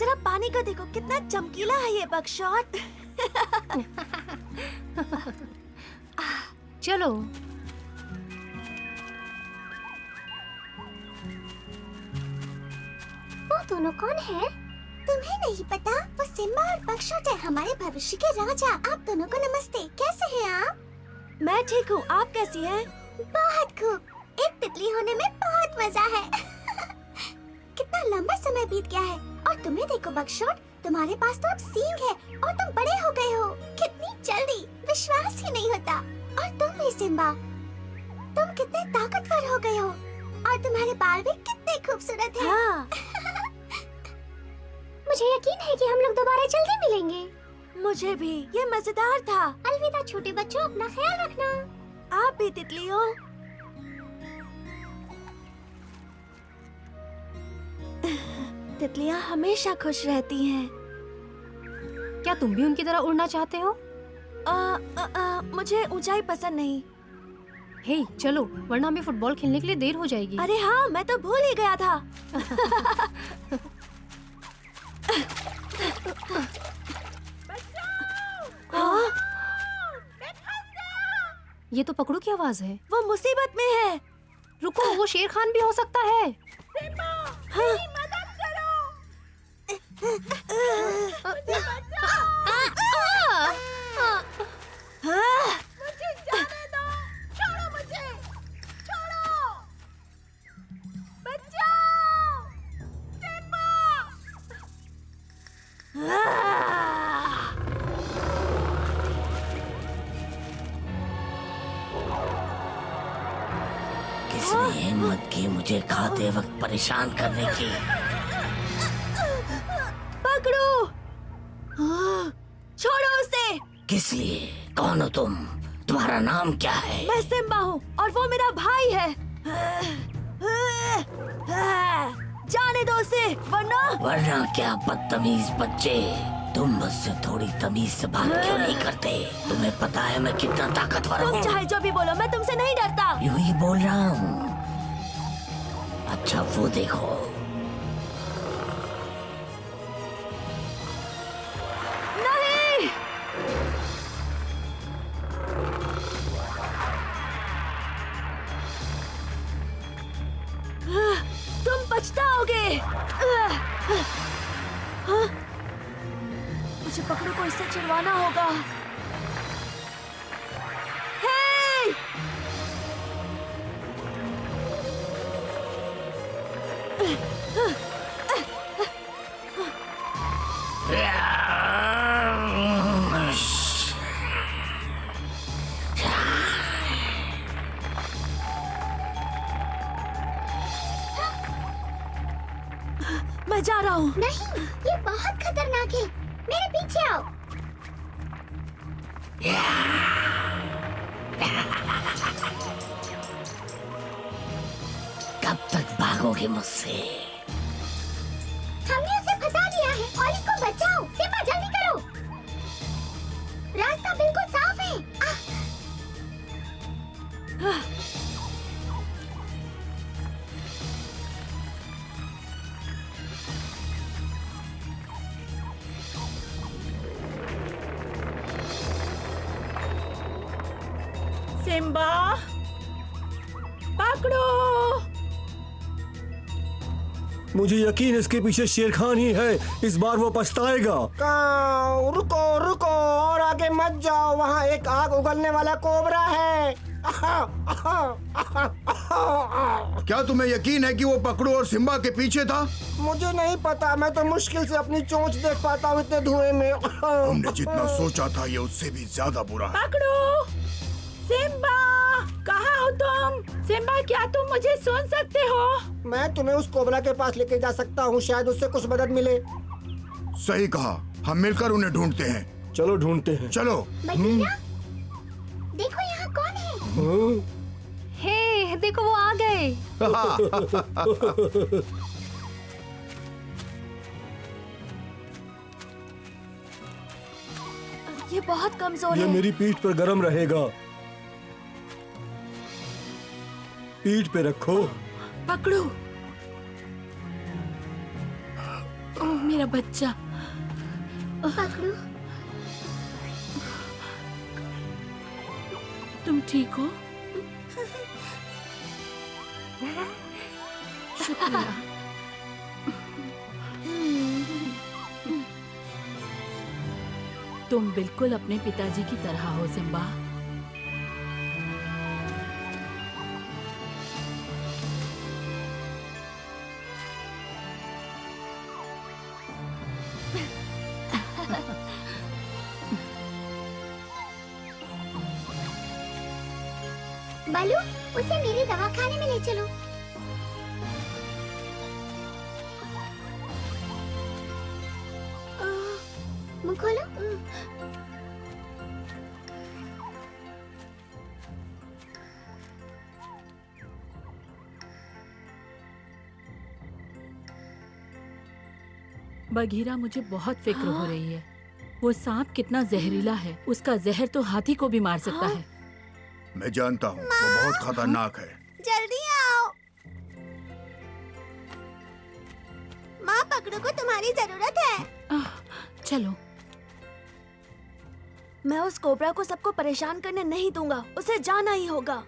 जरा पानी को देखो, कितना चमकीला है ये बकशॉट। चलो। वो दोनों कौन है? तुम्हें नहीं पता? वो सिम्बा और बकशॉट है, हमारे भविष्य के राजा। आप दोनों को नमस्ते। कैसे हैं आप? मैं ठीक हूँ, आप कैसी हैं? बहुत खूब। एक तितली होने में बहुत मजा है। कितना लंबा समय बीत गया है। और तुम्हें देखो बकशॉट, तुम्हारे पास तो अब सींग है और तुम बड़े हो गए हो। कितनी जल्दी, विश्वास ही नहीं होता। और तुम भी सिम्बा, तुम कितने ताकतवर हो गए हो और तुम्हारे बाल भी कितने खूबसूरत हैं। हाँ। मुझे यकीन है कि हम लोग दोबारा जल्दी मिलेंगे। मुझे भी, ये मजेदार था। अलविदा छोटे बच्चों, अपना ख्याल रखना। आप भी तितलियों। तितलियां हमेशा खुश रहती हैं। क्या तुम भी उनकी तरह उड़ना चाहते हो? मुझे ऊंचाई पसंद नहीं। हे चलो, वरना हमें फुटबॉल खेलने के लिए देर हो जाएगी। अरे हाँ, मैं तो भूल ही गया था। हाँ? ये तो पकड़ू की आवाज है। वो मुसीबत में है। रुको, वो शेर खान भी हो सकता है। हाँ? हाँ? किसने हिम्मत की मुझे खाते वक्त परेशान करने की? पकड़ो। हाँ, छोड़ो उसे। किस लिए? कौन हो तुम? तुम्हारा नाम क्या है? मैं सिम्बा हूँ और वो मेरा भाई है। जाने दो उसे, वरना क्या बदतमीज बच्चे, तुम मुझसे थोड़ी तमीज से बात क्यों नहीं करते? तुम्हें पता है मैं कितना ताकतवर तुम हूँ। चाहे जो भी बोलो, मैं तुमसे नहीं डरता। यूं ही बोल रहा हूँ। अच्छा वो देखो। नहीं। तुम पछताओगे। हाँ? मुझे पकड़ो को इससे चिढ़वाना होगा। हे! मैं जा रहा हूँ। नहीं, ये बहुत खतरनाक है। मेरे पीछे आओ। कब तक भागोगे मुझसे? हमने उसे फंसा लिया है। ओली को बचाओ। सिम्बा जल्दी करो। रास्ता बिल्कुल साफ है। सिम्बा, पकड़ो। मुझे यकीन इसके पीछे शेर खान ही है। इस बार वो पछताएगा। रुको रुको, और आगे मत जाओ। वहाँ एक आग उगलने वाला कोबरा है। क्या तुम्हें यकीन है कि वो पकड़ो और सिम्बा के पीछे था? मुझे नहीं पता, मैं तो मुश्किल से अपनी चोंच देख पाता हूँ इतने धुएं में। हमने जितना सोचा था ये उससे भी ज्यादा बुरा है। पकड़ो। सिम्बा, कहाँ हो तुम? सिम्बा, क्या तुम मुझे सुन सकते हो? मैं तुम्हें उस कोबरा के पास लेके जा सकता हूँ, शायद उससे कुछ मदद मिले। सही कहा, हम मिलकर उन्हें ढूंढते हैं। चलो ढूंढते हैं। चलो। बटीना, देखो यहाँ कौन है? हे देखो, वो आ गए। ये बहुत कमजोर ये है। मेरी पीठ पर गरम रहेगा। पीठ पे रखो। पकड़ो। ओह, मेरा मेरा बच्चा। पकड़ू। तुम ठीक हो? शुक्रिया। तुम बिल्कुल अपने पिताजी की तरह हो सिम्बा। बालू, उसे मेरे दवाखाने में ले चलो। मुंह खोलो। बघीरा, मुझे बहुत फिक्र हो रही है। वो सांप कितना जहरीला है। उसका जहर तो हाथी को भी मार सकता है। मैं जानता हूँ, वो बहुत खतरनाक है। जल्दी आओ। माँ, पकड़ू को तुम्हारी जरूरत है। चलो। मैं उस कोबरा को सबको परेशान करने नहीं दूंगा। उसे जाना ही होगा।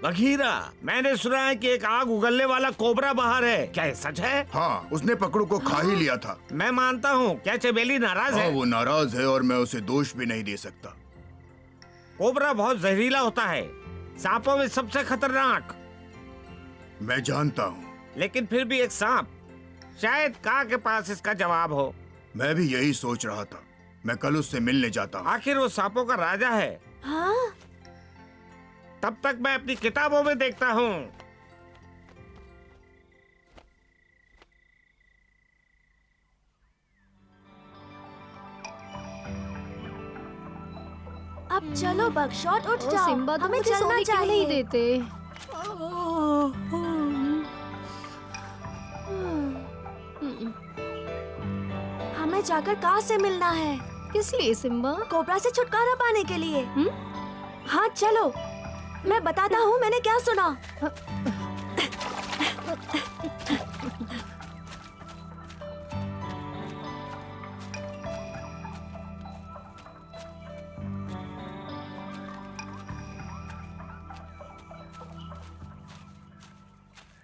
बघीरा, मैंने सुना है कि एक आग उगलने वाला कोबरा बाहर है। क्या ये सच है? हाँ, उसने पकड़ू को खा ही लिया था। मैं मानता हूँ। क्या चमेली नाराज हाँ, है? वो नाराज है और मैं उसे दोष भी नहीं दे सकता। कोबरा बहुत जहरीला होता है, सांपों में सबसे खतरनाक। मैं जानता हूँ। लेकिन फिर भी एक सांप, शायद का के पास इसका जवाब हो। मैं भी यही सोच रहा था। मैं कल उससे मिलने जाता हूँ। आखिर वो सांपों का राजा है। हाँ? तब तक मैं अपनी किताबों में देखता हूँ। अब चलो बगशॉट, उठ ओ जाओ। सिम्बा, तुम हमें मुझे चलना सोने क्यों नहीं चाहिए। देते? हमें जाकर कहाँ से मिलना है? किस लिए सिम्बा? कोबरा से छुटकारा पाने के लिए। हाँ चलो, मैं बताता हूँ मैंने क्या सुना।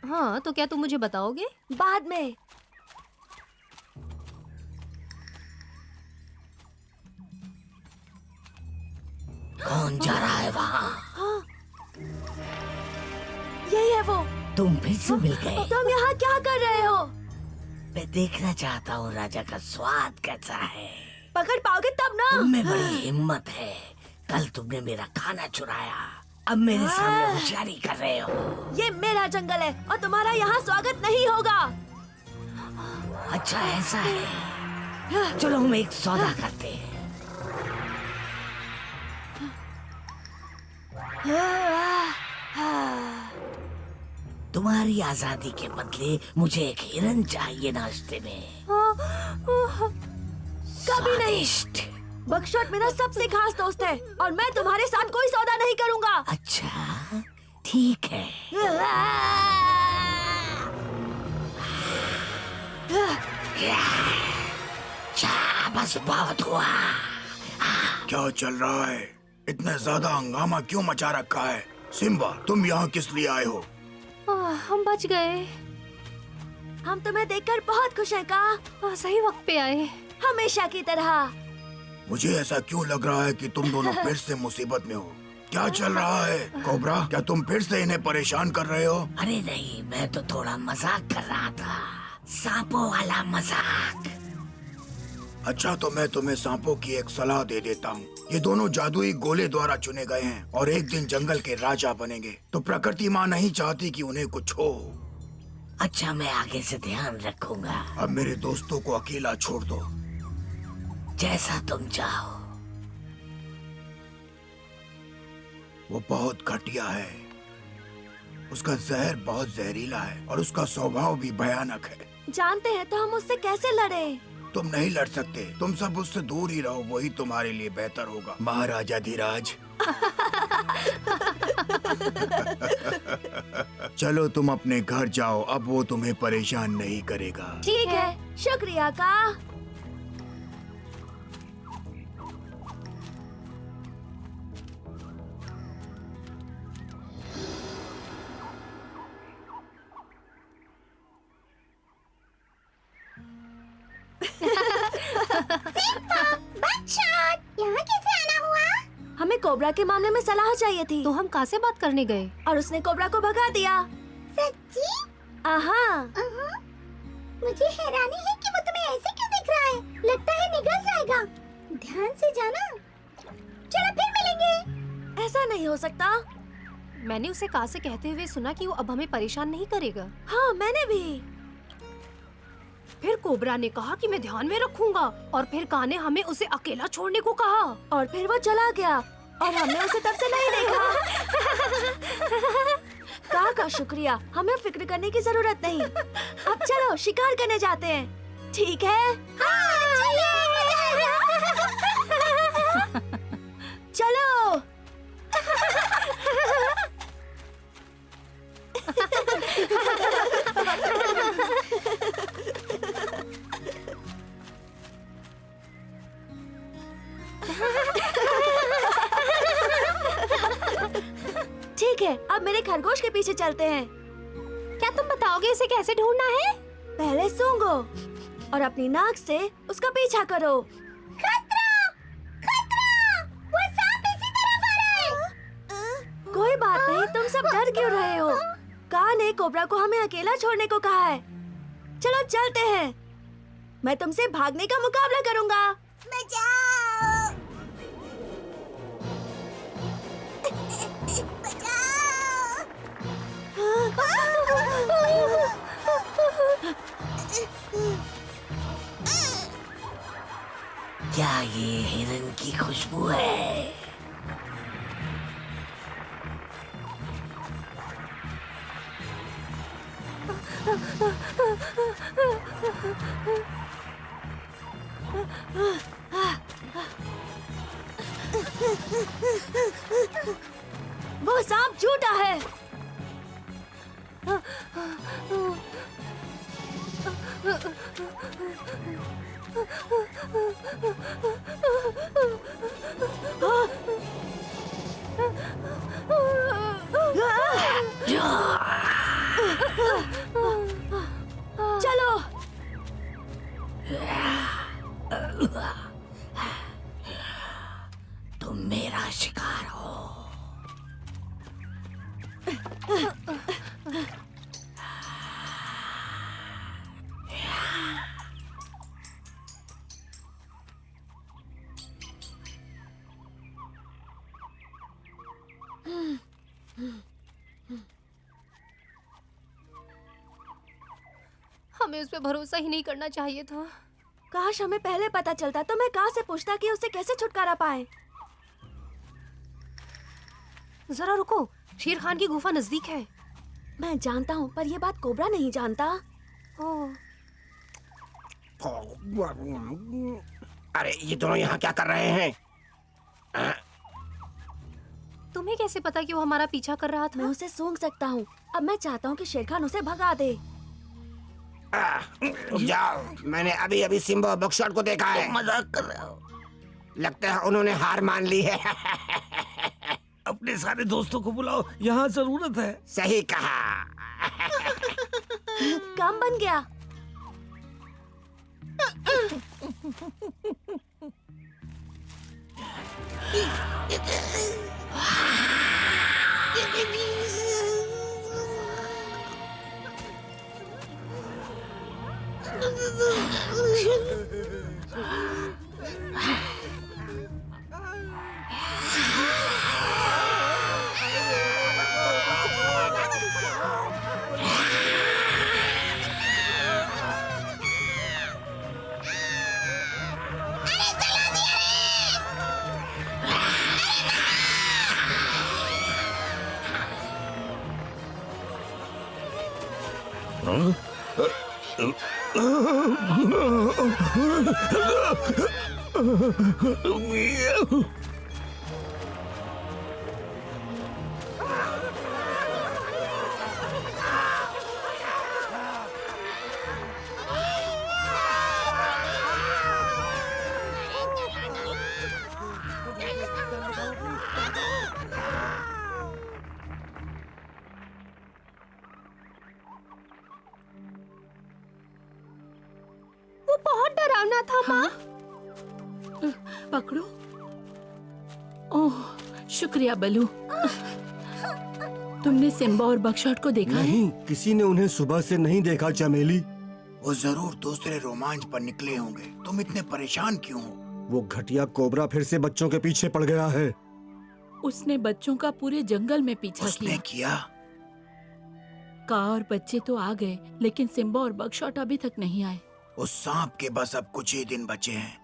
हाँ, तो क्या तुम मुझे बताओगे? बाद में। कौन जा रहा है वहाँ? यही है वो। तुम फिर से मिल गए। तुम यहाँ क्या कर रहे हो? मैं देखना चाहता हूँ राजा का स्वाद कैसा है। पकड़ पाओगे तब ना। तुम में बड़ी हिम्मत है। कल तुमने मेरा खाना चुराया, अब मेरे सामने होशियारी कर रहे हो। ये मेरा जंगल है और तुम्हारा यहाँ स्वागत नहीं होगा। अच्छा ऐसा है, चलो हम एक सौदा करते हैं। तुम्हारी आजादी के बदले मुझे एक हिरन चाहिए नाश्ते में। कभी नहीं। स्वादिष्ट। बगशॉट मेरा सबसे खास दोस्त है और मैं तुम्हारे साथ कोई सौदा नहीं करूंगा। अच्छा ठीक है। बस बहुत हुआ। क्या चल रहा है? इतना ज्यादा हंगामा क्यों मचा रखा है? सिम्बा, तुम यहाँ किस लिए आए हो? हम बच गए। हम तुम्हें देखकर बहुत खुश हैं का। सही वक्त पे आए। हमेशा की तरह। मुझे ऐसा क्यों लग रहा है कि तुम दोनों फिर से मुसीबत में हो? क्या चल रहा है? कोबरा, क्या तुम फिर से इन्हें परेशान कर रहे हो? अरे नहीं, मैं तो थोड़ा मजाक कर रहा था, सांपों वाला मजाक। अच्छा, तो मैं तुम्हें सांपों की एक सलाह दे देता हूँ। ये दोनों जादुई गोले द्वारा चुने गए हैं और एक दिन जंगल के राजा बनेंगे। तो प्रकृति माँ नहीं चाहती कि उन्हें कुछ हो। अच्छा, मैं आगे से ध्यान रखूंगा। अब मेरे दोस्तों को अकेला छोड़ दो। जैसा तुम चाहो। वो बहुत घटिया है। उसका जहर बहुत जहरीला है और उसका स्वभाव भी भयानक है। जानते हैं तो हम उससे कैसे लड़े? तुम नहीं लड़ सकते। तुम सब उससे दूर ही रहो, वही तुम्हारे लिए बेहतर होगा। महाराजा धीराज। चलो तुम अपने घर जाओ, अब वो तुम्हें परेशान नहीं करेगा। ठीक है, शुक्रिया का। यहाँ कैसे आना हुआ? हमें कोबरा के मामले में सलाह चाहिए थी तो हम कहाँ से बात करने गए? और उसने कोबरा को भगा दिया। सच्ची? आहा, मुझे हैरानी है कि वो तुम्हें ऐसे क्यों दिख रहा है। लगता है निकल जाएगा। ध्यान से जाना। चलो फिर मिलेंगे। ऐसा नहीं हो सकता। मैंने उसे कहा से कहते हुए सुना कि वो अब हमें परेशान नहीं करेगा। हाँ, मैंने भी। फिर कोबरा ने कहा कि मैं ध्यान में रखूंगा, और फिर का ने हमें उसे अकेला छोड़ने को कहा। और फिर वो चला गया और हमने उसे तब से नहीं देखा। का शुक्रिया, हमें फिक्र करने की जरूरत नहीं। अब चलो शिकार करने जाते हैं। ठीक है? चलो। ठीक है, अब मेरे खरगोश के पीछे चलते हैं। क्या तुम बताओगे इसे कैसे ढूंढना है? पहले सूंघो और अपनी नाक से उसका पीछा करो। खतरा! खतरा! वो सांप इसी तरफ आ रहा है। कोई बात नहीं, तुम सब डर क्यों रहे हो? का ने कोबरा को हमें अकेला छोड़ने को कहा है। चलो चलते हैं। मैं तुमसे भागने का मुकाबला करूंगा। बचाओ! क्या ये हिरन की खुशबू है? वो सांप झूठा है। चलो। तुम मेरा शिकार हो। हमें उस पे भरोसा ही नहीं करना चाहिए था। काश हमें पहले पता चलता तो मैं कहाँ से पूछता कि उससे कैसे छुटकारा पाए। जरा रुको, शेर खान की गुफा नजदीक है। मैं जानता हूँ, पर ये बात कोबरा नहीं जानता। ओह, अरे ये दोनों यहाँ क्या कर रहे हैं? तुम्हें कैसे पता कि वो हमारा पीछा कर रहा मैं था? उसे सूंघ सकता हूँ। अब मैं चाहता हूँ कि शेर खान उसे भगा दे। रुक जाओ, मैंने अभी अभी सिम्बा बक्शॉट को देखा है। मजाक कर रहे हो? लगता है उन्होंने हार मान ली है। अपने सारे दोस्तों को बुलाओ, यहाँ जरूरत है। सही कहा। काम बन गया। पकड़ना था माँ। पकड़ो। ओह, शुक्रिया बलू। तुमने सिम्बा और बकशॉट को देखा है? नहीं, किसी ने उन्हें सुबह से नहीं देखा चमेली। वो जरूर दूसरे रोमांच पर निकले होंगे। तुम इतने परेशान क्यों हो? वो घटिया कोबरा फिर से बच्चों के पीछे पड़ गया है। उसने बच्चों का पूरे जंगल में पीछा उसने किया? का और बच्चे तो आ गए, लेकिन सिम्बा और बकशॉट अभी तक नहीं आए। उस सांप के बस अब कुछ ही दिन बचे हैं।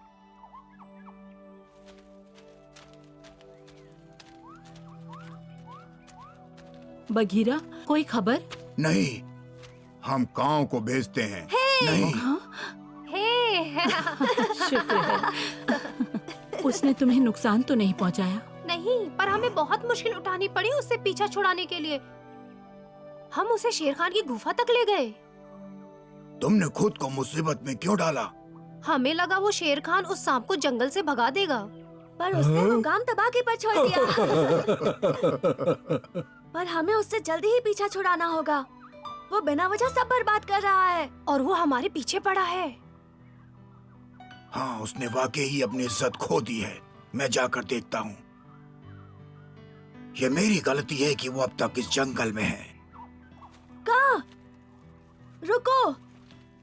बघीरा, कोई खबर? नहीं, हम कांव को भेजते हैं। नहीं, हे शुक्र है। उसने तुम्हें नुकसान तो नहीं पहुंचाया? नहीं, पर हमें बहुत मुश्किल उठानी पड़ी उससे पीछा छुड़ाने के लिए। हम उसे शेर खान की गुफा तक ले गए। तुमने खुद को मुसीबत में क्यों डाला? हमें लगा वो शेर खान उस सांप को जंगल से भगा देगा। पर उसने मुकाम तबाही पर छोड़ दिया। पर हमें उससे जल्दी ही पीछा छुड़ाना होगा। वो बिना वजह सब बर्बाद कर रहा है। और वो हमारे पीछे पड़ा है। हाँ, उसने वाकई ही अपनी इज्जत खो दी है। मैं जाकर देखता हूँ। ये मेरी गलती है कि वो अब तक इस जंगल में है। कहाँ? रुको,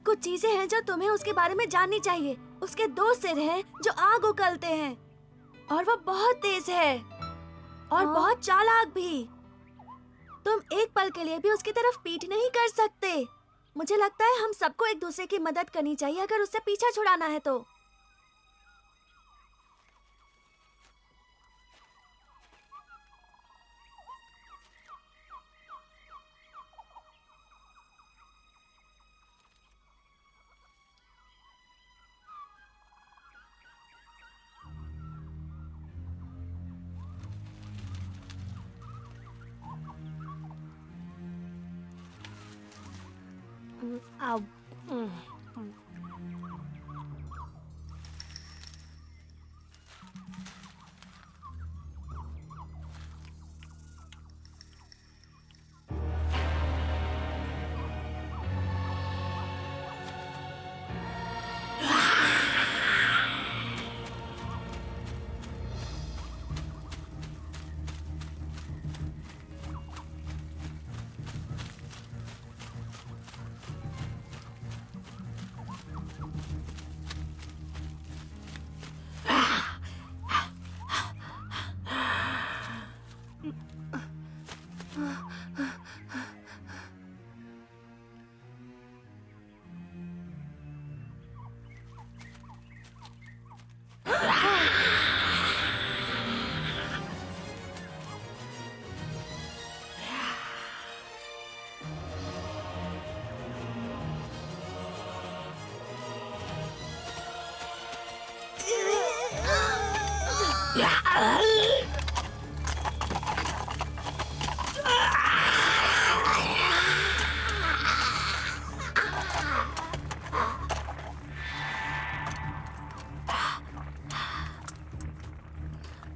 कुछ चीजें हैं जो तुम्हें उसके बारे में जाननी चाहिए। उसके 2 सिर हैं जो आग उगलते हैं, और वो बहुत तेज है और बहुत चालाक भी। तुम एक पल के लिए भी उसकी तरफ पीठ नहीं कर सकते। मुझे लगता है हम सबको एक दूसरे की मदद करनी चाहिए अगर उससे पीछा छुड़ाना है तो। अब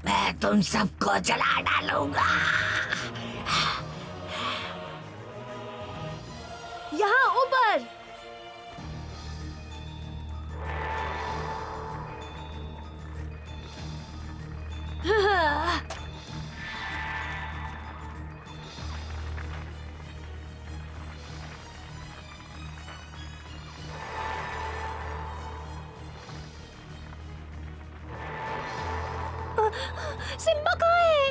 मैं तुम सबको जला डालूंगा। यहाँ ऊपर। सिम्बा कहाँ है?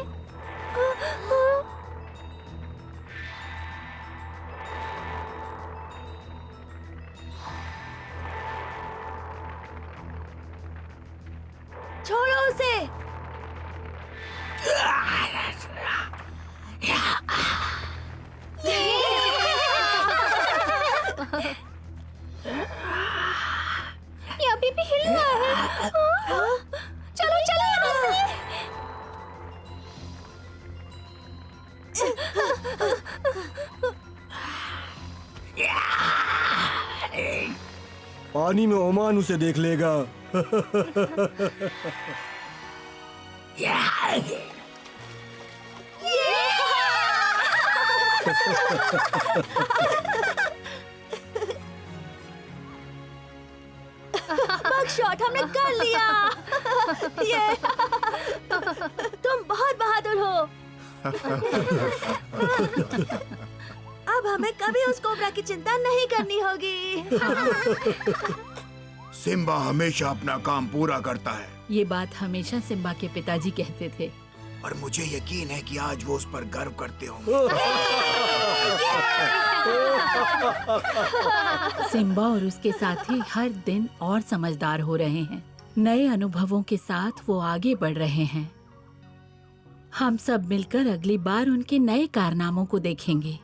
छोड़ो उसे। ये अभी भी हिल रहा है। चलो चलो यहाँ से। पानी में ओमान उसे देख लेगा। शॉट हमने कर लिया। ये तुम बहुत बहादुर हो। अब हमें कभी उस कोबरा की चिंता नहीं करनी होगी। सिम्बा हमेशा अपना काम पूरा करता है ये बात हमेशा सिम्बा के पिताजी कहते थे। और मुझे यकीन है कि आज वो उस पर गर्व करते होंगे। सिम्बा और उसके साथी हर दिन और समझदार हो रहे हैं। नए अनुभवों के साथ वो आगे बढ़ रहे हैं। हम सब मिलकर अगली बार उनके नए कारनामों को देखेंगे।